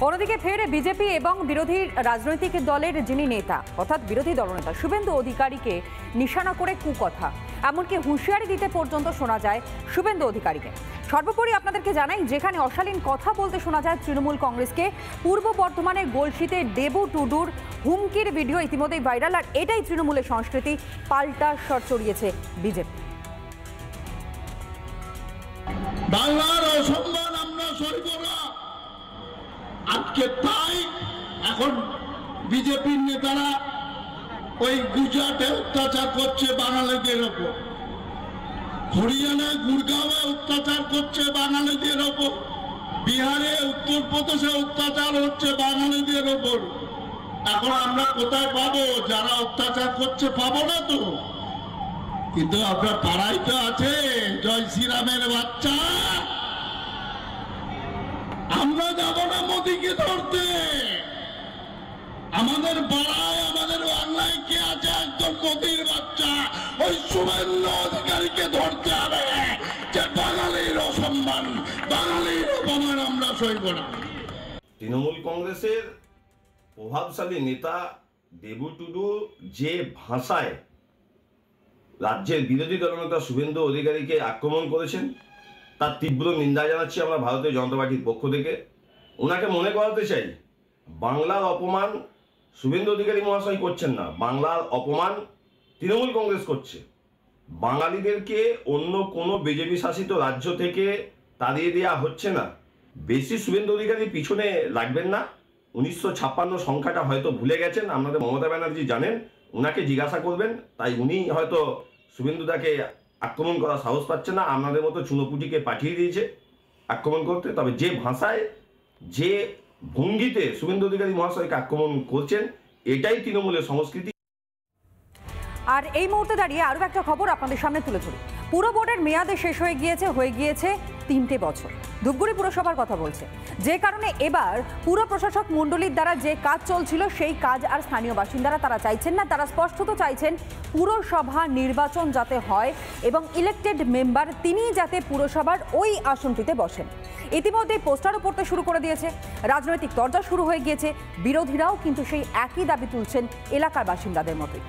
অন্যদিকে ফের বিজেপি এবং বিরোধী রাজনৈতিক দলের যিনি নেতা অর্থাৎ বিরোধী দলনেতা শুভেন্দু অধিকারীকে নিশানা করে কুকথা, এমনকি হুঁশিয়ারি দিতে পর্যন্ত শোনা যায় শুভেন্দু অধিকারীকে। সর্বোপরি আপনাদেরকে জানাই, যেখানে অশালীন কথা বলতে শোনা যায় তৃণমূল কংগ্রেসকে, পূর্ব বর্ধমানের গলসিতে দেবু টুডুর হুমকির ভিডিও ইতিমধ্যেই ভাইরাল। আর এটাই তৃণমূলের সংস্কৃতি, পাল্টা স্বর চড়িয়েছে বিজেপি। বাংলার অসম্মান আমরা সইব না। আজকে তাই এখন বিজেপির নেতারা ওই গুজরাটে অত্যাচার করছে বাঙালিদের ওপর, হরিয়ানায় গুরগাঁওয়ে অত্যাচার করছে বাঙালিদের ওপর, বিহারে উত্তরপ্রদেশে অত্যাচার হচ্ছে বাঙালিদের ওপর। এখন আমরা কোথায় পাবো? যারা অত্যাচার করছে পাবো না তো, কিন্তু আপনার পাড়াই তো আছে জয় শ্রীরামের বাচ্চা। আমরা যাব না মোদীকে ধরতে। আমাদের পাড়ায় আমাদের বাংলায় কে আছে একজন মোদীর বাচ্চা, ওই শুভেন্দু অধিকারীকে ধরতে হবে। যে বাঙালির অসম্মান, বাঙালির অপমান আমরা সইব না। তৃণমূল কংগ্রেসের প্রভাবশালী নেতা দেবু টুডু যে ভাষায় রাজ্যের বিরোধী দলনেতা শুভেন্দু অধিকারীকে আক্রমণ করেছেন, তার তীব্র নিন্দা জানাচ্ছি আমরা ভারতীয় জনতা পার্টির পক্ষ থেকে। ওনাকে মনে করাতে চাই, বাংলার অপমান শুভেন্দু অধিকারী মহাশয় করছেন না, বাংলার অপমান তৃণমূল কংগ্রেস করছে। বাঙালিদেরকে অন্য কোনো বিজেপি শাসিত রাজ্য থেকে তাড়িয়ে দেওয়া হচ্ছে না। বেশি শুভেন্দু অধিকারীর পিছনে লাগবেন না। 1956 সংখ্যাটা হয়তো ভুলে গেছেন, আপনাদের মমতা ব্যানার্জি জানেন, ওনাকে জিজ্ঞাসা করবেন। তাই উনি হয়তো শুভেন্দুদাকে আক্রমণ করার সাহস পাচ্ছে না, আপনাদের মতো চুনোপুটিকে পাঠিয়ে দিয়েছে আক্রমণ করতে। তবে যে ভাষায়, যে ভঙ্গিতে শুভেন্দু অধিকারী মহাশয়কে আক্রমণ করছেন, এটাই তৃণমূলের সংস্কৃতি। আর এই মুহূর্তে দাঁড়িয়ে আরও একটা খবর আপনাদের সামনে তুলে ধরি। পুরো বোর্ডের মেয়াদে শেষ হয়ে গিয়েছে 3টে বছর। ধূপগুড়ি পুরসভার কথা বলছে, যে কারণে এবার পুরো প্রশাসক মণ্ডলীর দ্বারা যে কাজ চলছিল সেই কাজ আর স্থানীয় বাসিন্দারা তারা চাইছেন না। তারা স্পষ্টত চাইছেন পুরসভা নির্বাচন যাতে হয় এবং ইলেক্টেড মেম্বার তিনি যাতে পুরসভার ওই আসনটিতে বসেন। ইতিমধ্যে পোস্টারও পড়তে শুরু করে দিয়েছে, রাজনৈতিক তরজা শুরু হয়ে গিয়েছে। বিরোধীরাও কিন্তু সেই একই দাবি তুলছেন এলাকার বাসিন্দাদের মতোই।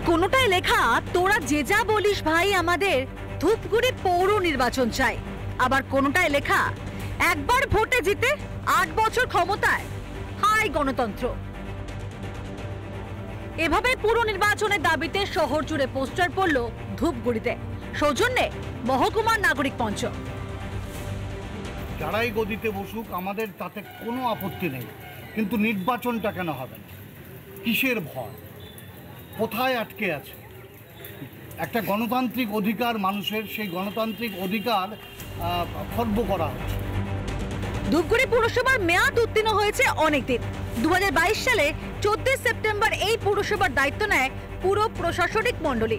কোনোটায় লেখা, তোরা যে যা বলিস ভাই, আমাদের ধূপগুড়ি পৌর নির্বাচন চাই। আবার কোনোটায় লেখা, একবার ভোটে জিতে 8 বছর ক্ষমতায়, হাই গণতন্ত্র। এভাবে পুর নির্বাচনের দাবিতে শহর জুড়ে পোস্টার পড়ল ধূপগুড়িতে, সৌজন্যে মহকুমার নাগরিক মঞ্চ। যারাই গদিতে বসুক, আমাদের তাতে কোনো আপত্তি নেই, কিন্তু নির্বাচনটা কেন হবে না? কিসের ভয়? কোথায় আটকে আছে? একটা গণতান্ত্রিক অধিকার মানুষের, সেই গণতান্ত্রিক অধিকার খর্ব করা হচ্ছে। ধূপগুড়ি পুরসভার মেয়াদ উত্তীর্ণ হয়েছে অনেকদিন। 2022 সালে 14 সেপ্টেম্বর এই পুরসভার দায়িত্ব নেয় পুরো প্রশাসনিক মণ্ডলী।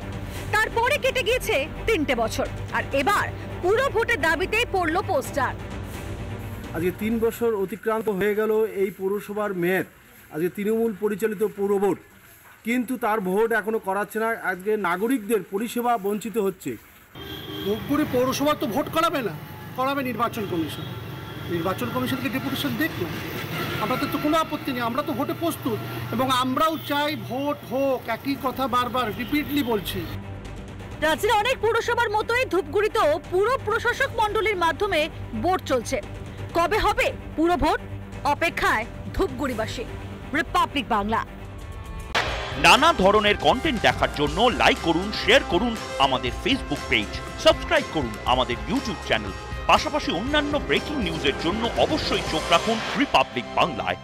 তারপরে কেটে গিয়েছে 3টে বছর, আর এবার পুরো ভোটের দাবিতেই পড়ল পোস্টার। আজকে 3 বছর অতিক্রান্ত হয়ে গেল এই পৌরসভার মেয়র, আজকে তৃণমূল পরিচালিত পৌর বোর্ড, কিন্তু তার ভোট এখনো করাচ্ছে না। আজকে নাগরিকদের পরিষেবা বঞ্চিত হচ্ছে। ধূপগুড়ি পৌরসভা তো ভোট করাবে না, করাবে নির্বাচন কমিশন। নির্বাচন কমিশনকে ডেপুটেশন দেখ না, আমাদের তো কোনো আপত্তি নেই, আমরা তো ভোটে প্রস্তুত এবং আমরাও চাই ভোট হোক। একই কথা বারবার রিপিটলি বলছি। রাজ্যের অনেক পুরসভার মতোই ধূপগুড়িতেও পুরো প্রশাসক মণ্ডলীর মাধ্যমে ভোট চলছে। কবে হবে পুরো ভোট? অপেক্ষায় ধূপগুড়িবাসী। রিপাবলিক বাংলা। নানা ধরনের কন্টেন্ট দেখার জন্য লাইক করুন, শেয়ার করুন আমাদের ফেসবুক পেজ, সাবস্ক্রাইব করুন আমাদের ইউটিউব চ্যানেল। পাশাপাশি অন্যান্য ব্রেকিং নিউজের জন্য অবশ্যই চোখ রাখুন রিপাবলিক বাংলায়।